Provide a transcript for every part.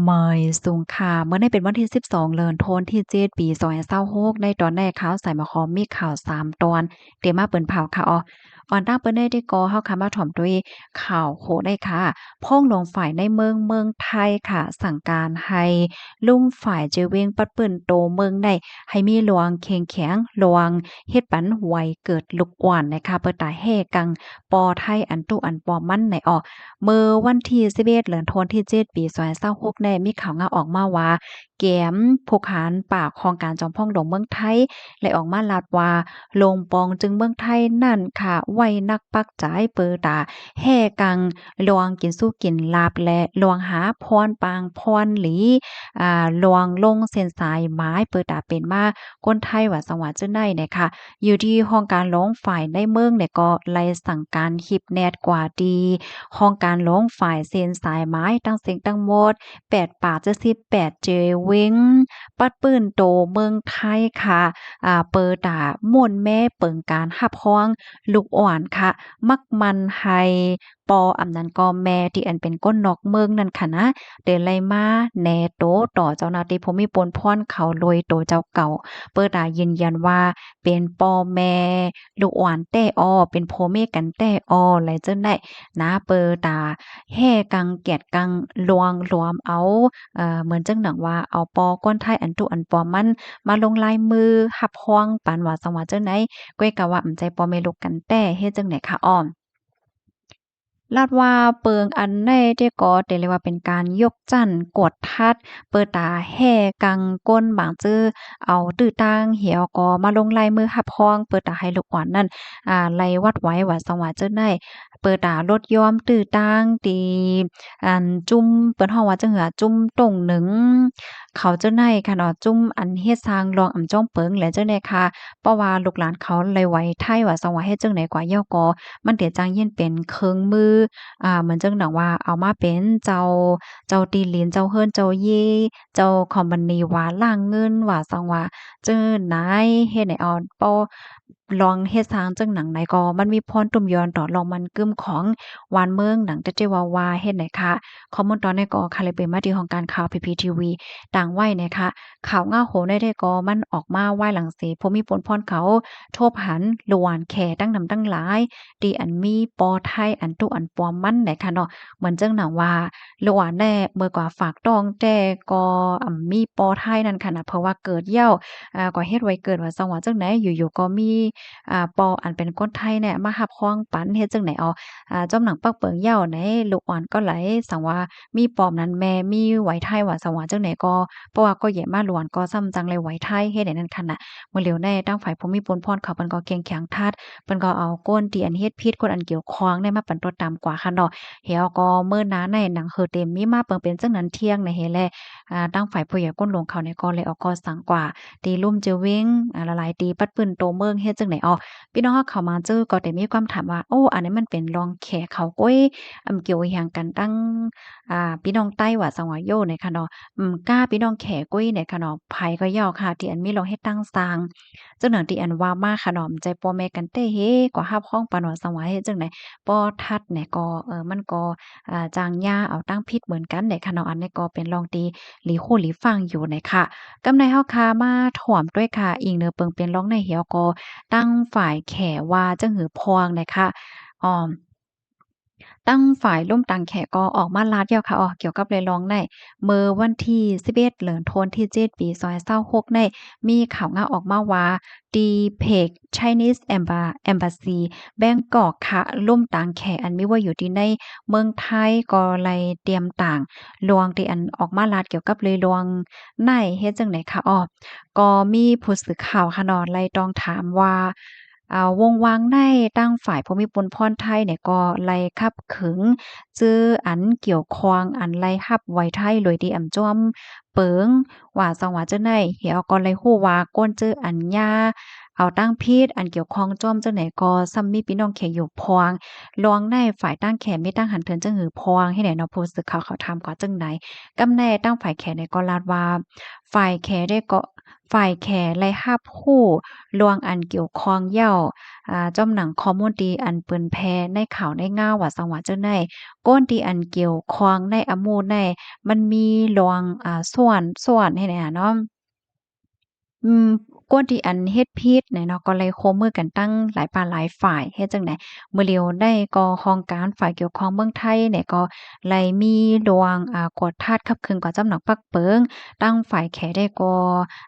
เมยสูงค่ะเมื่อได้เป็นวันที่12เดือนธันวาคมที่7ปี2026ในตอนแรกข่าวใส่มาคอมมีข่าว3ตอนเตรียมมาเปิ้นเผาค่ะออนตั้งเปิ้นได้ก่อเฮาค่ะมาถ่อมด้วยข่าวโคได้ค่ะพ้องลงฝ่ายในเมืองไทยค่ะสั่งการให้ลุ่มฝ่ายเจอเวงปัดเปิ้นโตเมืองได้ให้มีหลวงเข้งแข็งหลวงเฮ็ดปันไวเกิดลุกอ่อนนะคะเปิดตาแห่กังปอไทยอันตุอันปอมันในเมื่อวันที่11เดือนธันวาคมที่7ปี2026แน่มีข่าวงาออกมาว่าแก้มผู้ขานปากของการจอมพองหลวงเมืองไทยและออกมาลาดว่าลงปองจึงเมืองไทยนั่นค่ะไว้นักปักจ่ายเปิดตาแห่กังลวงกินสู้กินลาบและลวงหาพรปางพรหลีลวงลงเส้นสายไม้เปิดตาเป็นมาคนไทยว่าสังหวะเจ้าในเนี่ยค่ะอยู่ที่ห้องการร้องฝ่ายในเมืองเนี่ยก็ไล่สั่งการฮิปแนตกว่าดี ห้องการร้องฝ่ายเซ็นสายไม้ตั้งเสียงตั้งหมด8ป่าจะ18เจเว้งปัดปื้นโตเมืองไทยค่ะเปิดตาม่วนแม่เปิงการหับฮ้องลูกอ่อนค่ะมักมันไฮปออำนั้นก็แม่ที่อันเป็นก้นนอกเมืองนั่นค่ะนะเดินไล่มาแหน่โตต่อเจ้าหน้าที่ภูมิปนพรเขาโดยโตเจ้าเก่าเปิดตายืนยันว่าเป็นปอแม่ลูกอ่อนแต่เป็นพ่อแม่กันแต่ไหลจังได๋ นาเปิดาแห่กังเกียดกังลวงหลวมเอาเหมือนจังหนังว่าเอาปอก้นไทยอันตุอันปอมันมาลงลายมือหับฮ้องปานว่าสังว่าจังได๋ก้อยกะว่าอำใจปอแม่ลูกกันแต่เฮ็ดจังได๋คะอ้อลาดว่าเปิงอันในเดก็ได้เรียกว่าเป็นการยกจั้นกดทัดเปิดตาแห่กังก้นบางจื้อเอาตื้อตั้งเหี่ยวก็มาลงลายมือหับฮ้องเปิดตาให้ลูกอ่อนนั้นไล่วัดไว้ว่าสังว่าจังได๋เปิดตาลดยอมตื้อตั้งตีจุ่มเปิ้นฮ้องว่าจังหือจุ่มต่งหนึ่งเขาเจ้าในค่ะเนาะจุ่มอันเฮ็ดสร้างรองอำจ้อมเปิงและจังได๋ค่ะเพราะว่าลูกหลานเขาเลยไว้ไทยว่าสังว่าเฮ็ดจังได๋กว่าย่อก็มันเดี๋ยวจังเย็นเป็นเครื่องมือ เหมือนจังหนังว่าเอามาเป็นเจ้าตีหลินเจ้าเฮิรนเจ้าเย่เจ้าคอมพานีว่าล่างเงินว่าซังว่าเจิ้อไหนเฮ็ดให้เอาป้อลองเฮ็ดสร้างจังหนังไหนก็มันมีพรตุ่มยอนต่อลองมันกึมของหวานเมืองหนังเตเจว่าเฮ็ดไหนคะข้อมูลตอนนี้ก็ค่ะเลยเป็นมาที่ของการข่าว PPTV ต่างไว้นะคะข่าวง่าโหนได้ก็มันออกมาไว้หลังเสพมีปนพรเขาโทบหันหลวนแขตั้งนำตั้งหลายดีอันมีปอไทยอันตุอันปอมมันไหนค่ะเนาะเหมือนจังหนังว่าหลวนแน่เมื่อกว่าฝากดองแต่ก็มีปอไทยนั่นค่ะนะเพราะว่าเกิดเหย้าก็เฮ็ดไว้เกิดว่าจังหวะจังไหนอยู่ๆก็มีปออันเป็นคนไทยเนี่ยมารับรองปันเฮ็ดจังไหนจ้อมหนังปักเปิงเหย้าไหนลูกอ่อนก็ไหลสังว่ามีปอมนั้นแม่มีไหวไทยว่าสังว่าจังไหนก็เพราะว่าก็แย่มาหลวนก็ซ้ำจังเลยไหวไทยเฮ็ดให้นั่นค่ะน่ะเมื่อเหลียวแน่ตั้งฝ่ายภูมิพลพรเขาเพิ่นก็เข้งแข็งทัดเพิ่นก็เอาก้นที่อันเฮ็ดผิดคนอันเกี่ยวข้องได้มาปันตัวตามกว่าค่ะเนาะเฮียก็เมื่อนาในหนังเฮอเต็มมีมาเปิงเป็นจังนั้นเที่ยงในเฮแลตั้งฝ่ายผู้ใหญ่ก้นหลวงเขาเนี่ยก็เลยออกก็สั่งกว่าตีลุ่มเจอเว้งละลายตีปัดปืนโตเมืองเฮ็ดจังไหนพี่น้องเฮาเข้ามาเจอก็ได้มีความถามว่าโอ้อันนี้มันเป็นรองแขเขาโก้ยเกี่ยวอิหยังกันตั้งพี่น้องใต้ว่าสังว่าโยเนี่ยค่ะเนาะกล้าพี่น้องแขกุ้ยเนี่ยค่ะเนาะไผก็ยาวค่ะที่อันมีลองเฮ็ดตั้งสร้างจังหนังที่อันว่ามาค่ะเนาะใจป่อแม่กันเต้เฮก็ฮับฮ้องปานว่าสังว่าเฮ็ดจังไดบ่ทัดเนี่ยก็มันก็จางยาเอาตั้งผิดเหมือนกันเนี่ยค่ะเนาะอันนี้ก็เป็นรองตีหลีคู่หลีฟังอยู่เนี่ยค่ะกำในเฮาค่ะมาถ่อมด้วยค่ะอิงเนอเปิงเป็นร้องในเหี่ยวก็ตั้งฝ่ายแขว่าจังหือพวงเนี่ยค่ะอ้อ ตั้งฝ่ายร่วมตังแขก็ออกมาลาดแล้วค่ะเกี่ยวกับเรื่องร้องได้เมื่อวันที่11เดือนธันวาคมที่7ปี2026ได้มีข่าวงาออกมาว่า The Chinese Embassy Bangkok ค่ะร่วมตังแขอันมีว่าอยู่ที่ในเมืองไทยก็เลยเตรียมต่างลวงที่อันออกมาลาดเกี่ยวกับเลยลวงในเฮ็ดจังได๋คะก็มีผู้สื่อข่าวค่ะเนาะเลยต้องถามว่าวงวางในตั้งฝ่ายภูมิพลพรไทยเนี่ยก็ไล่คับขึงจื้ออันเกี่ยวข้องอันไล่ฮับไว้ไทยโดยที่อำจ้อมเปิงว่าจังหว่าจังได๋เหี่ยวก็เลยฮู้ว่าก้นจื้ออันยาเอาตั้งผิดอันเกี่ยวข้องจ้อมจังไหนก็ซ้ำมีพี่น้องแขอยู่พวงลวงในฝ่ายตั้งแขมีตั้งหันเถินจังหือพวงให้ไหนเนาะผู้สื่อข่าวเขาถามกว่าจังไหนกำแน่ตั้งฝ่ายแขเนี่ยก็ลาดว่าฝ่ายแขได้ก็ ฝ่ายแขไล่รับรู้ลวงอันเกี่ยวข้องเย้าจ้อมหนังข้อมูลที่อันเปิ้นแพร่ในข่าวในง่าวว่าสังว่าจั่งใดก้นที่อันเกี่ยวข้องในอมูในมันมีลวงส่วนให้แหน่เนาะ กวนที่อันเฮ็ดผิดเนี่ยเนาะก็เลยร่วมมือกันตั้งหลายปานหลายฝ่ายเฮ็ดจั่งใดมื้อเลียวได้ก่อโครงการฝ่ายเกี่ยวข้องเมืองไทยเนี่ยก็เลยมีหลวงกวดทาดคับคึงกว่าจำหนักปักเปิงตั้งฝ่ายแขได้ก่อ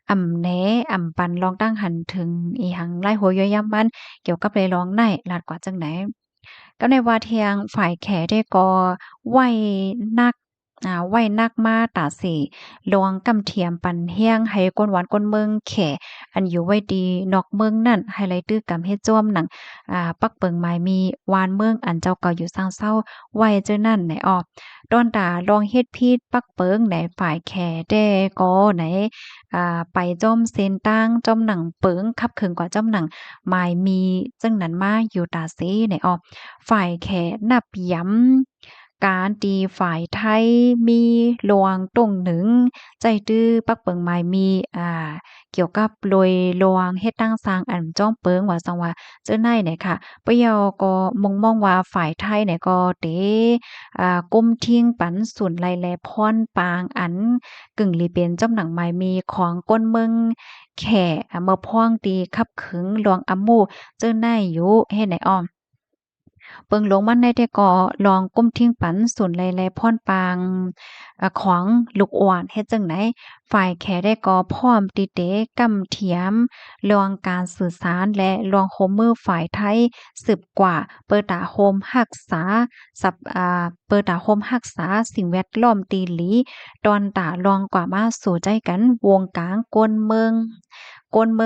อำแหนอำปันลองตั้งหันถึงอีหังหลายหัวย่อยยามมันเกี่ยวกับเลยร้องในลาดกว่าจั่งใด ก็ในว่าเทียงฝ่ายแขได้ก็ไหว้นักไหว้นักมาตราสีลวงกำเทียมปันเฮียงให้กวนหวานกวนเมืองแขอันอยู่ไว้ดีนอกเมืองนั่นให้ไลตื้อกำเฮ็ดจ้วมหนังปักเปิงหมายมีวานเมืองอันเจ้าเก่าอยู่สร้างเศร้าไว้เจ้านั่นไหนออกดอนตาลองเฮ็ดพิษปักเปิงไหนฝ่ายแขได้ก็ไหนไปจ้อมเซนตั้งจ้อมหนังเปิงคับเคิงกว่าจ้อมหนังหมายมีจังนั้นมาอยู่ตาเซไหนออก ฝ่ายแขนับย้ำการตีฝ่ายไทยมีลวงตรงหนึ่งใจตื้อปักเปิงหมายมีเกี่ยวกับโรยลวงเฮ็ดตั้งสร้างอันจ้องเปิงว่าซังว่าเจ้าไหนเนี่ยค่ะปะเยาก็มองว่าฝ่ายไทยเนี่ยก็เตก้มทิ้งปันสุนไลแลพรปางอันกึ่งลีเป็นจำหนังหมายมีของก้นเมืองแขเมื่อพ้องตีคับขึงหลวงอำมูเจ้าไหนอยู่เฮ็ดไหนอ้อม เปิงลงมันได้แต่ก่อลองก้มทิ้งปันสุนแลๆพรปางของลูกอ่อนเฮ็ดจั่งใดฝ่ายแขได้ก่อพร้อมติเตกำเทียมลวงการสื่อสารและลวงโฮมมือฝ่ายไทยสืบกว่าเปิดตาโฮมรักษาเปิดตาโฮมรักษาสิ่งแวดล้อมตีหลีดอนตาลองกว่ามาสู่ใจกันวงกลางกวนเมือ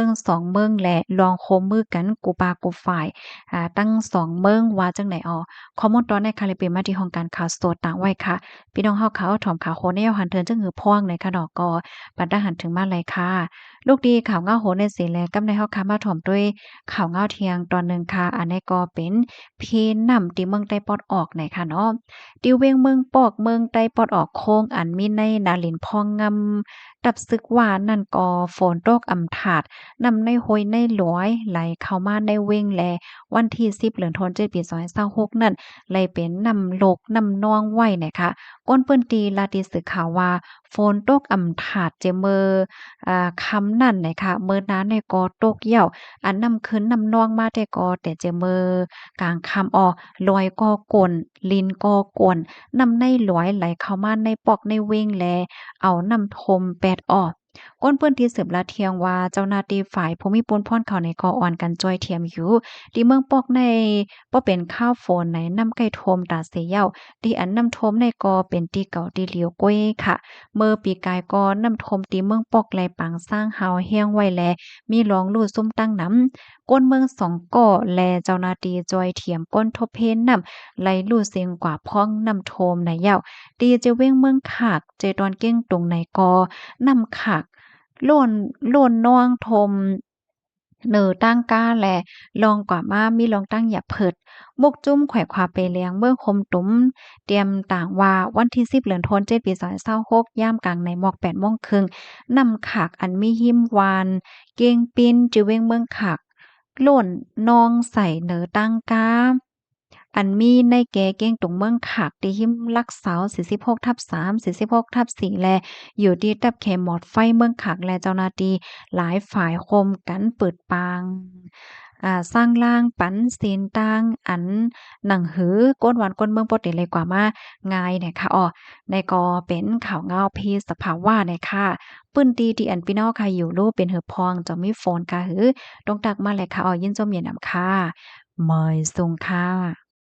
งสองเมืองและลองโฮมมือกันกูปากูฝ่าย ตั้ง2เมืองว่าจังได๋อ้อข้อมูลตอนในค่ะเลยเป็นมาที่ห้องการข่าวสดต่างไว้ค่ะพี่น้องเฮาเขาถ่อมข่าวโคแนวหันเทินจังหือพ่วงในค่ะดอกกอปันดาหันถึงมาเลยค่ะลูกดีข่าวเงาโหนในเสแลกำในเฮาค่ะมาถ่อมด้วยข่าวเงาเที่ยงตอนหนึ่งค่ะอันนี้ก็เป็นเพนำที่เมืองใต้ปอดออกในค่ะเนาะติวเวียงเมืองปอกเมืองใต้ปอดออกโค้งอันมีในนาหลินพองงำดับซึกว่านั่นก็ฝนตกอำถาดนำในห้วยในหลวยไหลเข้ามาในเวงแล วันที่10เดือนธันวาคมปี2026นั่นเลยเป็นนำโลกนำนองไว้นะคะก้นเปิ้นตีลาติสื่อข่าวว่าฝนตกอำถาดเจเมอคำนั่นนะคะเมื่อนั้นเนี่ยก็ตกเหี่ยวอันนำขึ้นนำนองมาแต่ก็แต่เจเมอกลางค่ำลอยก็กวนลินก็กวนนำในหลวยไหลเข้ามาในปอกในเวงแลเอาน้ำทมแปดก้นเปิ้นที่สืบลาเทียงว่าเจ้าหน้าที่ฝ่ายภูมิพลพ่อนเขาในกออ่อนกันจ้อยเทียมอยู่ ที่เมืองปอกในบ่เป็นข้าวฝนไหนนำไก่โทมตาเสียเหย้าที่อันนำโทมในก็เป็นที่เก่าที่เหลียวก้วยค่ะเมื่อปีกายก็นำโทมที่เมืองปอกไหลปางสร้างเฮาเฮียงไว้แลมีรองลู่ซุ่มตั้งน้ำก้นเมืองสองก่อแลเจ้าหน้าที่จอยเทียมก้นทบเพนนำไหลลู่เสียงกว่าพ้องนำโทมในเหย้าตีจะเว้งเมืองขากเจตอนเก้งตรงในกอนำขากโล่นน้องทม เหนอตั้งก้าแลลองกว่ามามีลองตั้งอย่าเพิดมุกจุ้มแขวความไปเลียงเมื่อคมตุ้มเตรียมต่างว่าวันที่10เดือนธันวาคมปี2026ย่ามกลางในหมอก8 โมงครึ่งนำขากอันมีหิมวานเก้งปิ้นจือเว้งเมืองขากโล่นนองใส่เหนอตั้งก้าอันมีในแก่เก้งตรงเมืองขากที่หิมลักเสา46/3 46/4แลอยู่ที่ตับเขมหมอดไฟเมืองขากและเจ้าหน้าที่ หลายฝ่ายคมกันเปิดปางสร้างล่างปันศีลต่างอันหนังหือก้นหวานก้นเมืองปกติเลยกว่ามาง่ายเนี่ยค่ะในก็เป็นข่าวเงาพีสภาวะเนี่ยค่ะปื้นตีที่อันพี่น้องค่ะอยู่รูปเป็นเหือพองจะมีฝนค่ะหือตรงตักมาเลยค่ะยินจมเย็นนำค่ะเมยสุงค่ะ